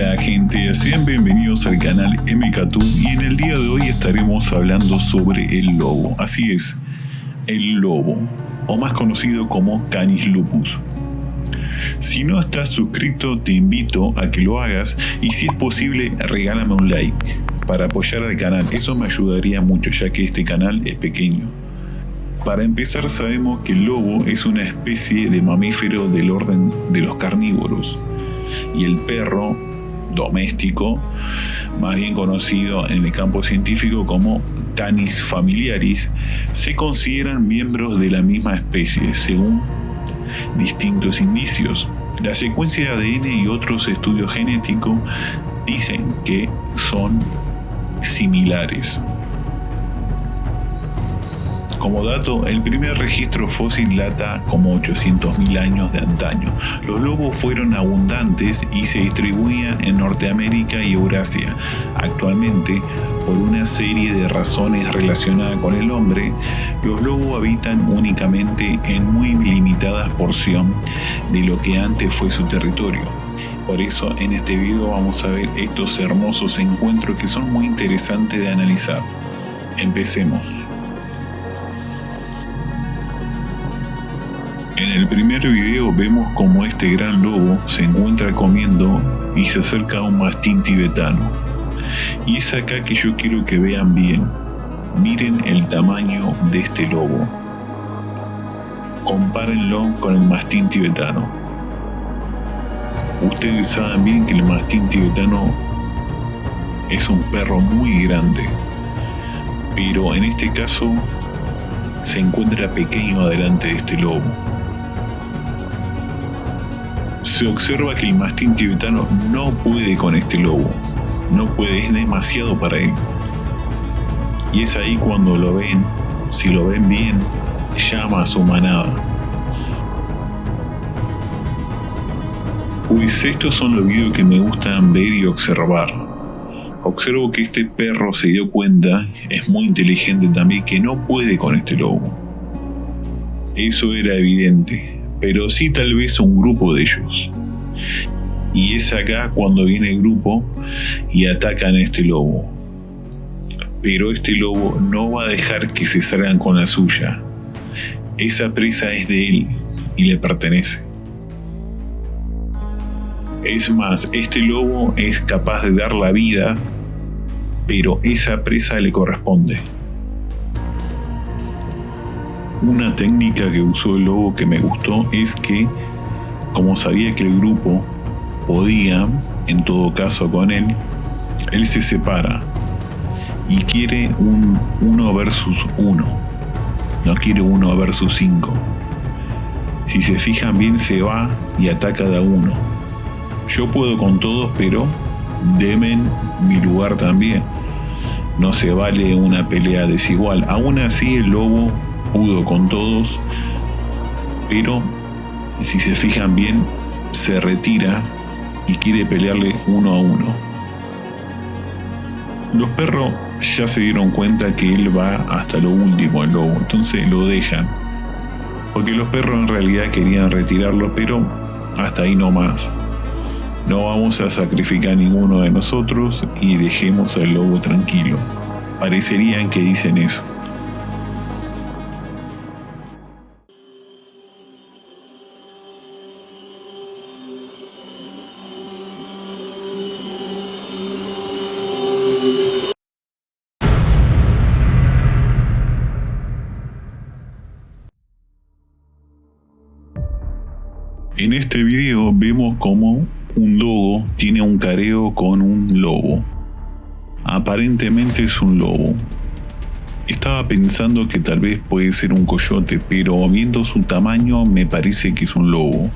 Hola gente, sean bienvenidos al canal MKTube y en el día de hoy estaremos hablando sobre el lobo. Así es, el lobo, o más conocido como Canis lupus. Si no estás suscrito, te invito a que lo hagas y si es posible, regálame un like para apoyar al canal. Eso me ayudaría mucho ya que este canal es pequeño. Para empezar, sabemos que el lobo es una especie de mamífero del orden de los carnívoros y el perro doméstico, más bien conocido en el campo científico como Canis familiaris, se consideran miembros de la misma especie según distintos indicios. La secuencia de ADN y otros estudios genéticos dicen que son similares. Como dato, el primer registro fósil data como 800.000 años de antaño. Los lobos fueron abundantes y se distribuían en Norteamérica y Eurasia. Actualmente, por una serie de razones relacionadas con el hombre, los lobos habitan únicamente en muy limitada porción de lo que antes fue su territorio. Por eso, en este video vamos a ver estos hermosos encuentros que son muy interesantes de analizar. Empecemos. En el primer video vemos como este gran lobo se encuentra comiendo y se acerca a un mastín tibetano. Y es acá que yo quiero que vean bien. Miren el tamaño de este lobo. Compárenlo con el mastín tibetano. Ustedes saben bien que el mastín tibetano es un perro muy grande, pero en este caso se encuentra pequeño adelante de este lobo. Se observa que el mastín tibetano no puede con este lobo, no puede, es demasiado para él. Y es ahí cuando lo ven, si lo ven bien, llama a su manada. Pues estos son los videos que me gustan ver y observar. Observo que este perro se dio cuenta, es muy inteligente también, que no puede con este lobo. Eso era evidente. Pero sí tal vez un grupo de ellos. Y es acá cuando viene el grupo y atacan a este lobo. Pero este lobo no va a dejar que se salgan con la suya. Esa presa es de él y le pertenece. Es más, este lobo es capaz de dar la vida, pero esa presa le corresponde. Una técnica que usó el lobo que me gustó es que, como sabía que el grupo podía, en todo caso con él se separa y quiere un 1 versus 1, no quiere 1 versus 5. Si se fijan bien, se va y ataca de a uno. Yo puedo con todos, pero denme mi lugar también. No se vale una pelea desigual. Aún así, el lobo pudo con todos, pero si se fijan bien, se retira y quiere pelearle 1 a 1. Los perros ya se dieron cuenta que él va hasta lo último, el lobo, entonces lo dejan, porque los perros en realidad querían retirarlo, pero hasta ahí no más. No vamos a sacrificar a ninguno de nosotros y dejemos al lobo tranquilo. Parecerían que dicen eso. En este video vemos como un dogo tiene un careo con un lobo. Aparentemente es un lobo. Estaba pensando que tal vez puede ser un coyote, pero viendo su tamaño me parece que es un lobo.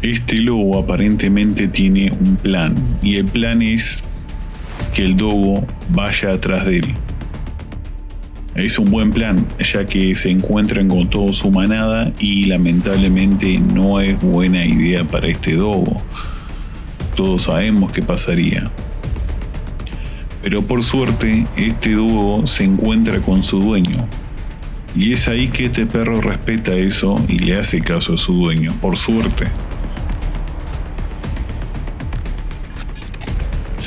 Este lobo aparentemente tiene un plan, y el plan es que el dogo vaya atrás de él. Es un buen plan, ya que se encuentran con toda su manada y lamentablemente no es buena idea para este dogo. Todos sabemos qué pasaría. Pero por suerte, este dogo se encuentra con su dueño. Y es ahí que este perro respeta eso y le hace caso a su dueño, por suerte.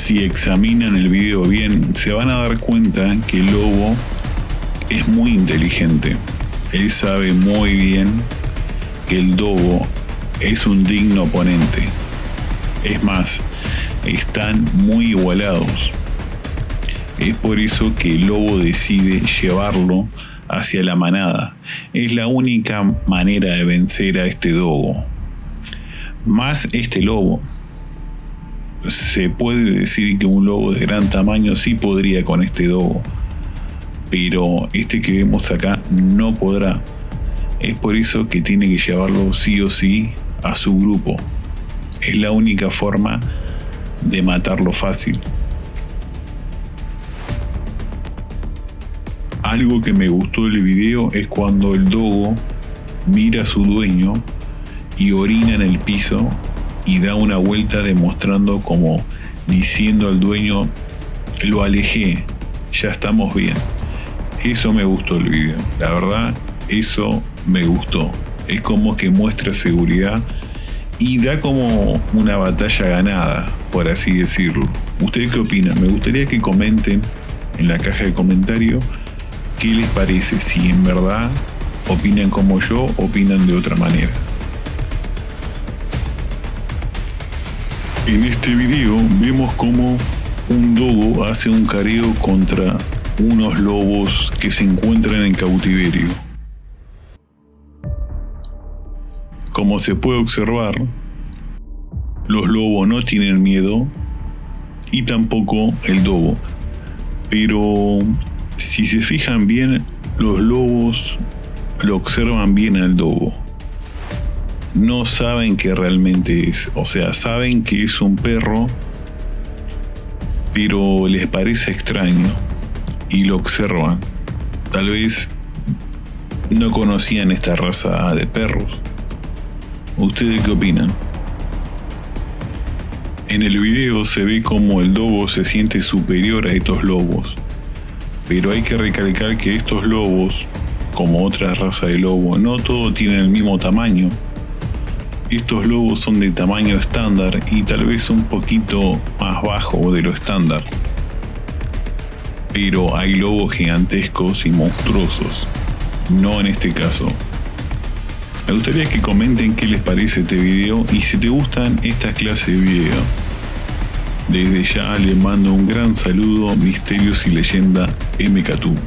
Si examinan el video bien, se van a dar cuenta que el lobo es muy inteligente. Él sabe muy bien que el dogo es un digno oponente. Es más, están muy igualados. Es por eso que el lobo decide llevarlo hacia la manada. Es la única manera de vencer a este dogo. Más este lobo. Se puede decir que un lobo de gran tamaño sí podría con este dogo, pero este que vemos acá no podrá. Es por eso que tiene que llevarlo sí o sí a su grupo. Es la única forma de matarlo fácil. Algo que me gustó del video es cuando el dogo mira a su dueño y orina en el piso y da una vuelta demostrando, como diciendo al dueño: lo alejé, ya estamos bien. Eso me gustó el video, la verdad, eso me gustó. Es como que muestra seguridad y da como una batalla ganada, por así decirlo. ¿Ustedes qué opinan? Me gustaría que comenten en la caja de comentarios qué les parece, si en verdad opinan como yo, opinan de otra manera. En este video vemos cómo un dogo hace un careo contra unos lobos que se encuentran en cautiverio. Como se puede observar, los lobos no tienen miedo y tampoco el dogo. Pero si se fijan bien, los lobos lo observan bien al dogo. No saben qué realmente es, o sea, saben que es un perro, pero les parece extraño y lo observan. Tal vez no conocían esta raza de perros. ¿Ustedes qué opinan? En el video se ve como el dogo se siente superior a estos lobos, pero hay que recalcar que estos lobos, como otra raza de lobo, no todos tienen el mismo tamaño. Estos lobos son de tamaño estándar y tal vez un poquito más bajo de lo estándar. Pero hay lobos gigantescos y monstruosos, no en este caso. Me gustaría que comenten qué les parece este video y si te gustan estas clases de video. Desde ya les mando un gran saludo, Misterios y Leyenda MKToon.